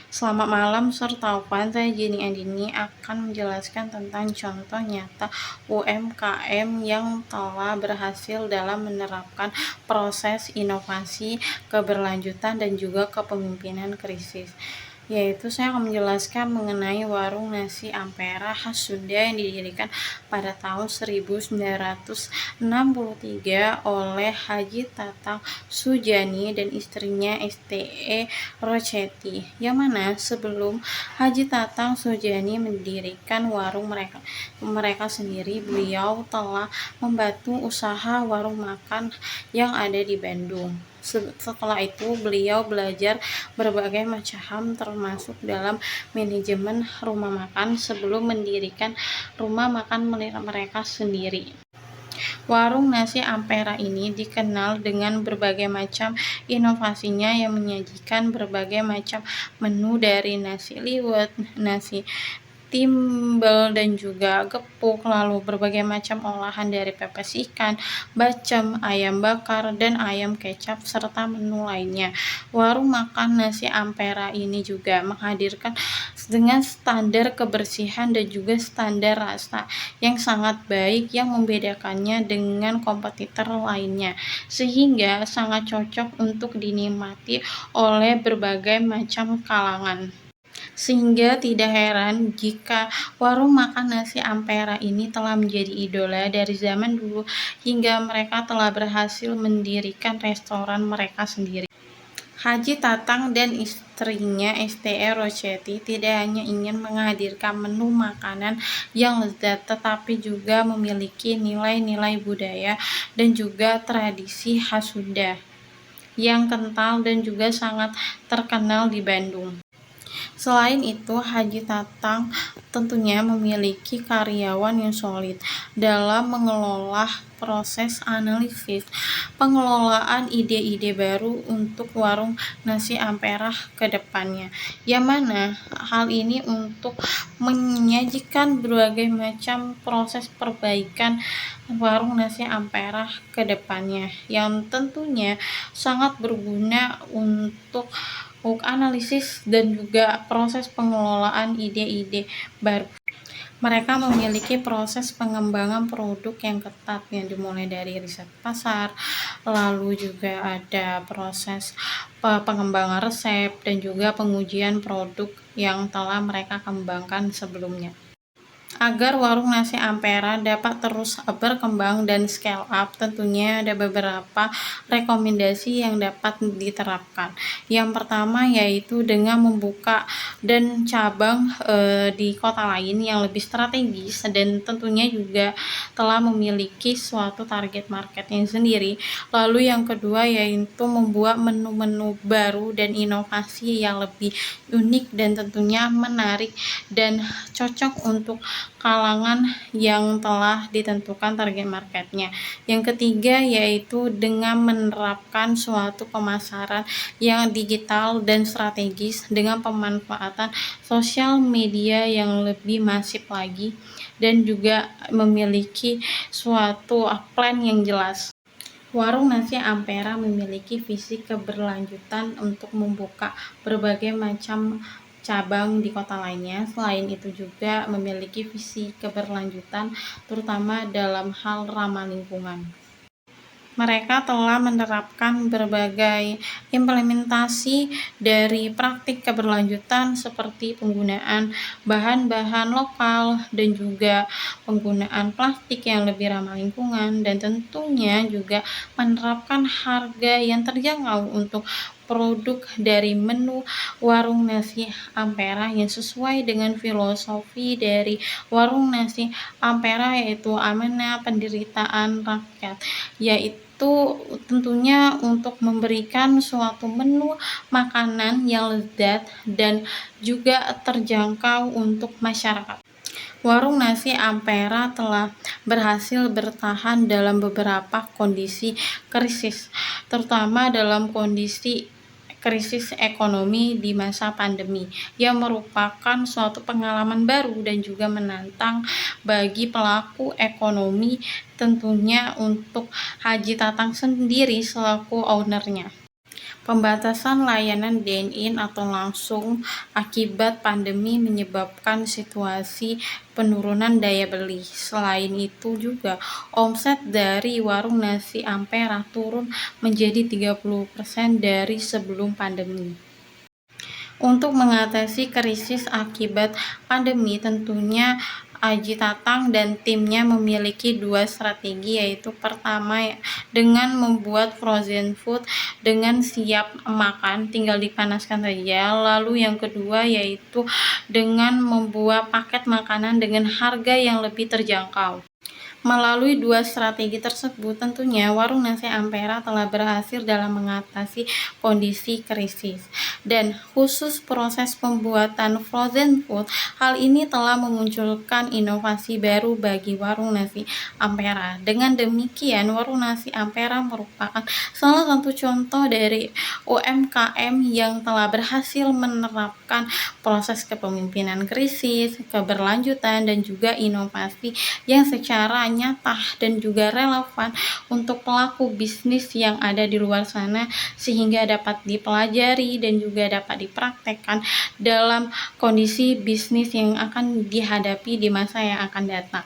Selamat malam sertawan, saya Jenny Andini akan menjelaskan tentang contoh nyata UMKM yang telah berhasil dalam menerapkan proses inovasi, keberlanjutan, dan juga kepemimpinan krisis. Yaitu saya akan menjelaskan mengenai warung nasi Ampera khas Sunda yang didirikan pada tahun 1963 oleh Haji Tatang Sujani dan istrinya STE Rochetti, yang mana sebelum Haji Tatang Sujani mendirikan warung mereka sendiri, beliau telah membantu usaha warung makan yang ada di Bandung. Setelah itu beliau belajar berbagai macam termasuk dalam manajemen rumah makan sebelum mendirikan rumah makan mereka sendiri. Warung nasi Ampera ini dikenal dengan berbagai macam inovasinya yang menyajikan berbagai macam menu dari nasi liwet, nasi timbel, dan juga gepuk, lalu berbagai macam olahan dari pepes ikan, bacem, ayam bakar, dan ayam kecap, serta menu lainnya. Warung makan nasi Ampera ini juga menghadirkan dengan standar kebersihan dan juga standar rasa yang sangat baik yang membedakannya dengan kompetitor lainnya, sehingga sangat cocok untuk dinikmati oleh berbagai macam kalangan. Sehingga tidak heran jika warung makan nasi Ampera ini telah menjadi idola dari zaman dulu hingga mereka telah berhasil mendirikan restoran mereka sendiri. Haji Tatang dan istrinya STE Rochetti tidak hanya ingin menghadirkan menu makanan yang lezat, tetapi juga memiliki nilai-nilai budaya dan juga tradisi khas Sunda yang kental dan juga sangat terkenal di Bandung. Selain itu, Haji Tatang tentunya memiliki karyawan yang solid dalam mengelola proses analisis pengelolaan ide-ide baru untuk warung nasi Ampera ke depannya, yang mana hal ini untuk menyajikan berbagai macam proses perbaikan warung nasi Ampera ke depannya yang tentunya sangat berguna untuk analisis dan juga proses pengelolaan ide-ide baru. Mereka memiliki proses pengembangan produk yang ketat yang dimulai dari riset pasar, lalu juga ada proses pengembangan resep dan juga pengujian produk yang telah mereka kembangkan sebelumnya. Agar warung nasi Ampera dapat terus berkembang dan scale up, tentunya ada beberapa rekomendasi yang dapat diterapkan. Yang pertama yaitu dengan membuka dan cabang di kota lain yang lebih strategis dan tentunya juga telah memiliki suatu target marketnya sendiri. Lalu yang kedua yaitu membuat menu-menu baru dan inovasi yang lebih unik dan tentunya menarik dan cocok untuk kalangan yang telah ditentukan target marketnya. Yang ketiga yaitu dengan menerapkan suatu pemasaran yang digital dan strategis dengan pemanfaatan sosial media yang lebih masif lagi dan juga memiliki suatu plan yang jelas. Warung nasi Ampera memiliki visi keberlanjutan untuk membuka berbagai macam cabang di kota lainnya. Selain itu juga memiliki visi keberlanjutan terutama dalam hal ramah lingkungan. Mereka telah menerapkan berbagai implementasi dari praktik keberlanjutan seperti penggunaan bahan-bahan lokal dan juga penggunaan plastik yang lebih ramah lingkungan, dan tentunya juga menerapkan harga yang terjangkau untuk produk dari menu warung nasi Ampera yang sesuai dengan filosofi dari warung nasi Ampera, yaitu amanah penderitaan rakyat, yaitu tentunya untuk memberikan suatu menu makanan yang lezat dan juga terjangkau untuk masyarakat. Warung nasi Ampera telah berhasil bertahan dalam beberapa kondisi krisis, terutama dalam kondisi krisis ekonomi di masa pandemi, yang merupakan suatu pengalaman baru dan juga menantang bagi pelaku ekonomi, tentunya untuk Haji Tatang sendiri selaku ownernya. Pembatasan layanan dine-in atau langsung akibat pandemi menyebabkan situasi penurunan daya beli. Selain itu juga omset dari warung nasi Ampera turun menjadi 30% dari sebelum pandemi. Untuk mengatasi krisis akibat pandemi, tentunya Aji Tatang dan timnya memiliki dua strategi, yaitu pertama dengan membuat frozen food dengan siap makan, tinggal dipanaskan saja. Lalu yang kedua yaitu dengan membuat paket makanan dengan harga yang lebih terjangkau. Melalui dua strategi tersebut, tentunya warung nasi Ampera telah berhasil dalam mengatasi kondisi krisis. Dan khusus proses pembuatan frozen food, hal ini telah memunculkan inovasi baru bagi warung nasi Ampera. Dengan demikian, warung nasi Ampera merupakan salah satu contoh dari UMKM yang telah berhasil menerapkan proses kepemimpinan krisis, keberlanjutan, dan juga inovasi yang secara nyata dan juga relevan untuk pelaku bisnis yang ada di luar sana, sehingga dapat dipelajari dan juga dapat dipraktekkan dalam kondisi bisnis yang akan dihadapi di masa yang akan datang.